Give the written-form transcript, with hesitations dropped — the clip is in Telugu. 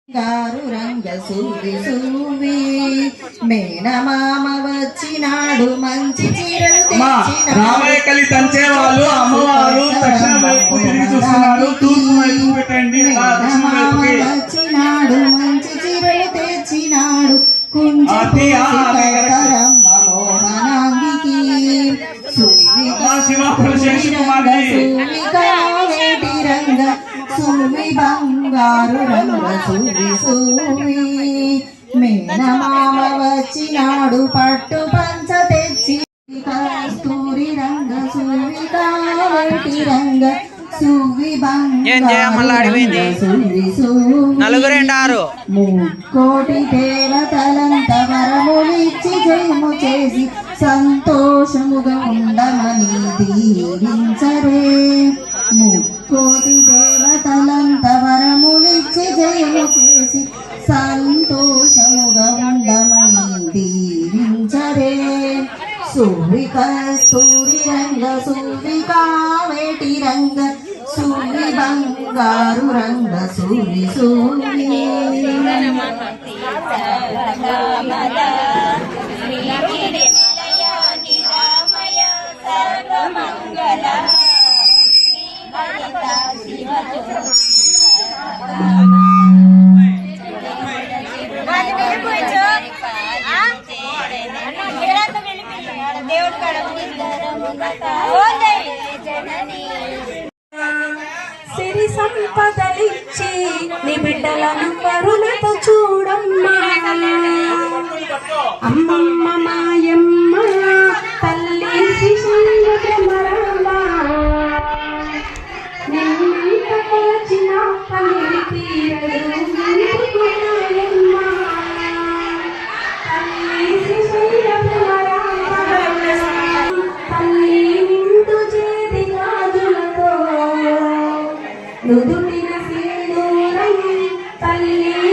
గారు రంగ సూవి సూవి మేనమామ వచ్చినాడు మంచి చీరలు రామయ్య కలి తంచే వాళ్ళు అమ్మవారు దక్షిణ వైపు తిరిగి చూస్తున్నారు. తూర్పు వైపు పెట్టండి. వచ్చినాడు మంచి చీరలు తెచ్చినాడు కుంజరమ్మ మోహనాంగికి వేటి రంగ సూవి బంగారు రంగ సూవి సూవి మేనమామ వచ్చినాడు పట్టు పంచ తెచ్చి కస్తూరి రంగ సూవి కావేటి రంగ సూవి బంగారు సూవి సూవి ముక్కోటి దేవతలంత వరములిచ్చి జయము చేసి సంతోషముగా ఉండమని దీవించరే. ముక్కోటి దేవతలంత వరములిచ్చి జయము చేసి సంతోషముగా ఉండమని దీవించరే. సూవి కస్తూరి రంగ సూవి కావేటి రంగ సూవి బంగారు రంగ సూవి సూవి సిరి సంపదలిచ్చి నీ బిడ్డలను కరుణతో చూడమ్మా. అమ్మమ్మ మాయమ్మ తల్లి నిన్నంత కొలచిన పని తీరదు తల్లి నిండు చేతి గాజులతో నుదుటిన సింధూరం తల్లి